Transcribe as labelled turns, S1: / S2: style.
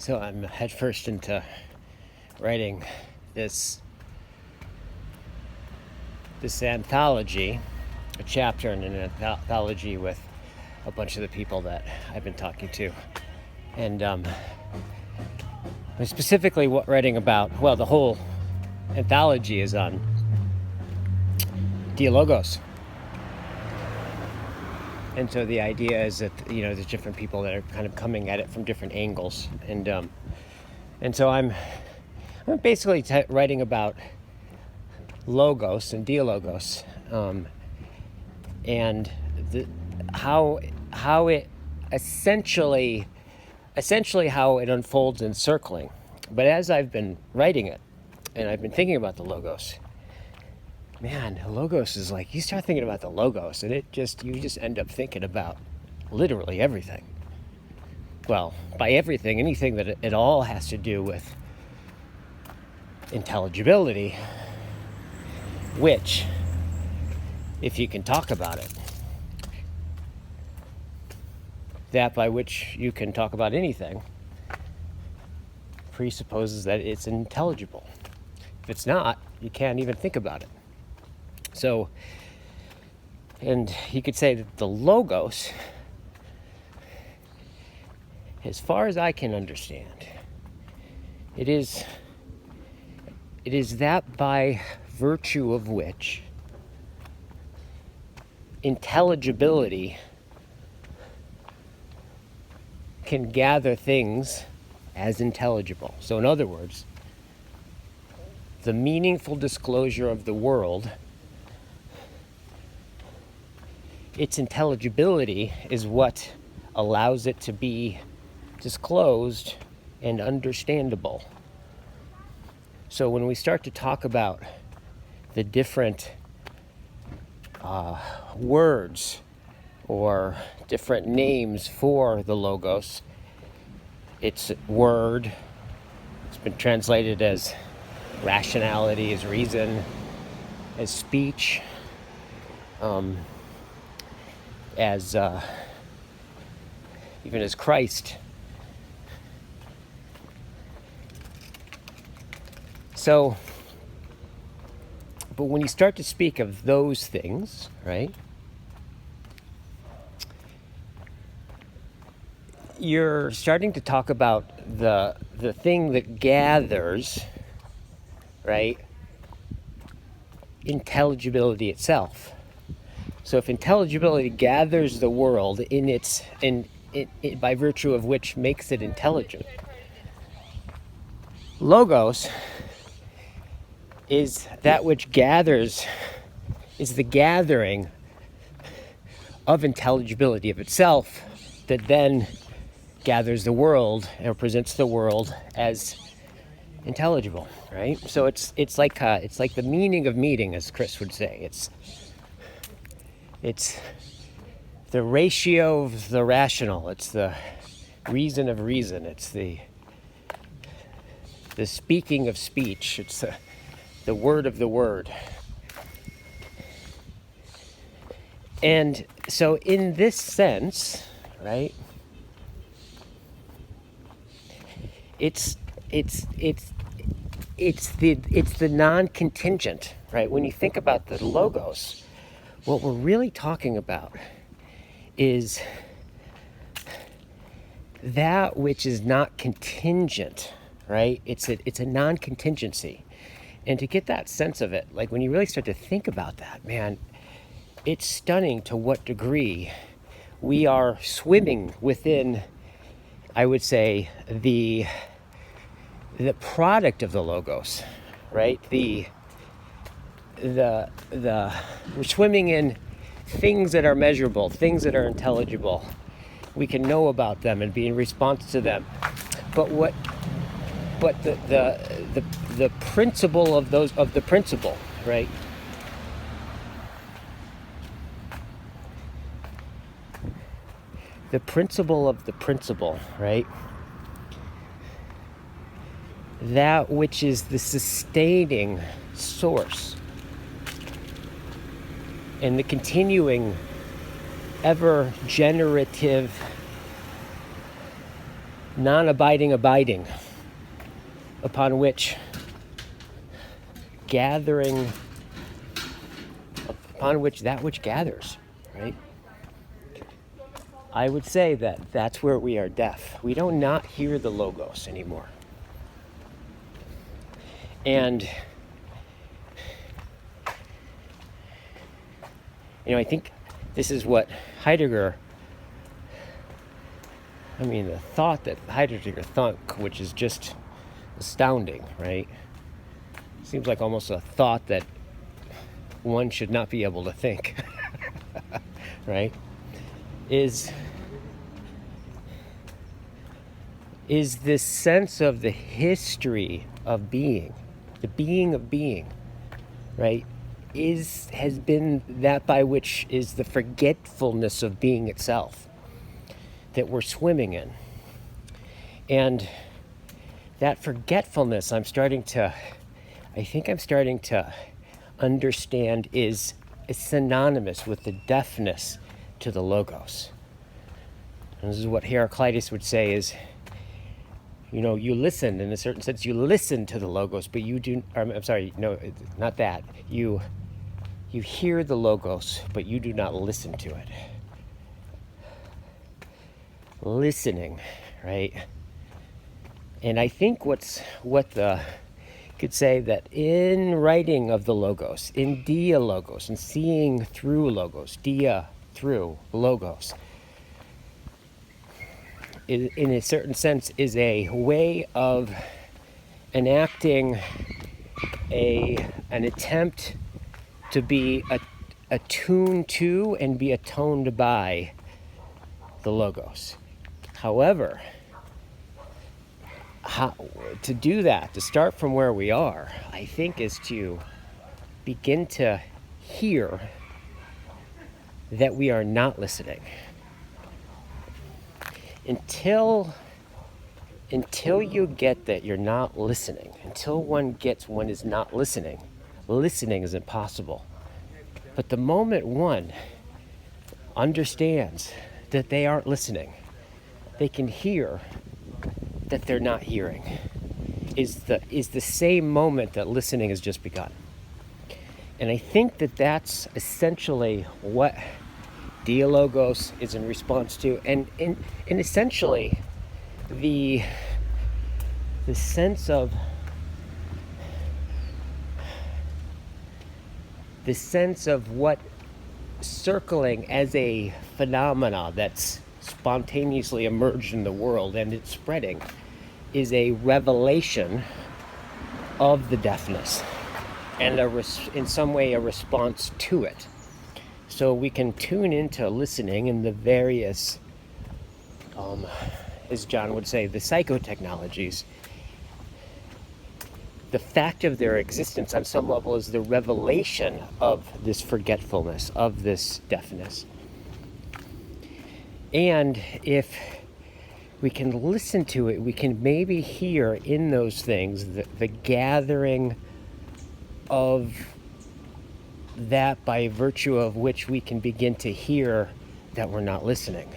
S1: So I'm headfirst into writing this anthology, a chapter in an anthology with a bunch of the people that I've been talking to. And I'm specifically writing about, well, the whole anthology is on dialogos. And so the idea is that, there's different people that are kind of coming at it from different angles. And so I'm basically writing about logos and dialogos, and how it essentially how it unfolds in circling. But as I've been writing it, and I've been thinking about the logos, man, the logos is like, you start thinking about the logos, and you just end up thinking about literally everything. Well, by everything, anything that it all has to do with intelligibility, which, if you can talk about it, that by which you can talk about anything presupposes that it's intelligible. If it's not, you can't even think about it. So, and you could say that the logos, as far as I can understand, it is that by virtue of which intelligibility can gather things as intelligible. So in other words, the meaningful disclosure of the world, its intelligibility is what allows it to be disclosed and understandable. So when we start to talk about the different words or different names for the logos, it's word, it's been translated as rationality, as reason, as speech, as even as Christ. So, but when you start to speak of those things, right, you're starting to talk about the thing that gathers, right, intelligibility itself. So if intelligibility gathers the world by virtue of which makes it intelligent, logos is that which gathers, is the gathering of intelligibility of itself that then gathers the world and presents the world as intelligible, right? So it's like the meaning of meaning, as Chris would say. It's the ratio of the rational. It's the reason of reason. It's the speaking of speech. It's the word of the word. And so in this sense, right, it's the non-contingent, right? When you think about the logos, what we're really talking about is that which is not contingent, right? It's a non-contingency. And to get that sense of it, like when you really start to think about that, man, it's stunning to what degree we are swimming within, I would say, the product of the logos, right? We're swimming in things that are measurable, things that are intelligible. We can know about them and be in response to them. But the principle of the principle, right? The principle of the principle, right? That which is the sustaining source and the continuing, ever generative non-abiding abiding, upon which gathering, upon which that which gathers, right? I would say that that's where we are deaf. We do not hear the logos anymore. And, I think this is what Heidegger, the thought that Heidegger thunk, which is just astounding, right? Seems like almost a thought that one should not be able to think, right? Is this sense of the history of being, the being of being, right? Has been that by which is the forgetfulness of being itself that we're swimming in. And that forgetfulness I think I'm starting to understand is synonymous with the deafness to the logos. And this is what Heraclitus would say is, you listen, in a certain sense, you listen to the logos, but you do, I'm sorry, no, not that. You hear the logos, but you do not listen to it. Listening, right? And I think could say that in writing of the logos, in dialogos, and seeing through logos, dia through logos, in a certain sense is a way of enacting an attempt to be attuned to and be atoned by the logos. However, to do that, to start from where we are, I think is to begin to hear that we are not listening. Until you get that you're not listening, until one gets one is not listening is impossible. But the moment one understands that they aren't listening, they can hear that they're not hearing, is the same moment that listening has just begun. And I think that that's essentially what dialogos is in response to, and essentially the sense of what circling as a phenomena that's spontaneously emerged in the world and it's spreading is a revelation of the deafness and in some way a response to it. So we can tune into listening in the various, as John would say, the psychotechnologies. The fact of their existence on some level is the revelation of this forgetfulness, of this deafness. And if we can listen to it, we can maybe hear in those things the gathering of that by virtue of which we can begin to hear that we're not listening.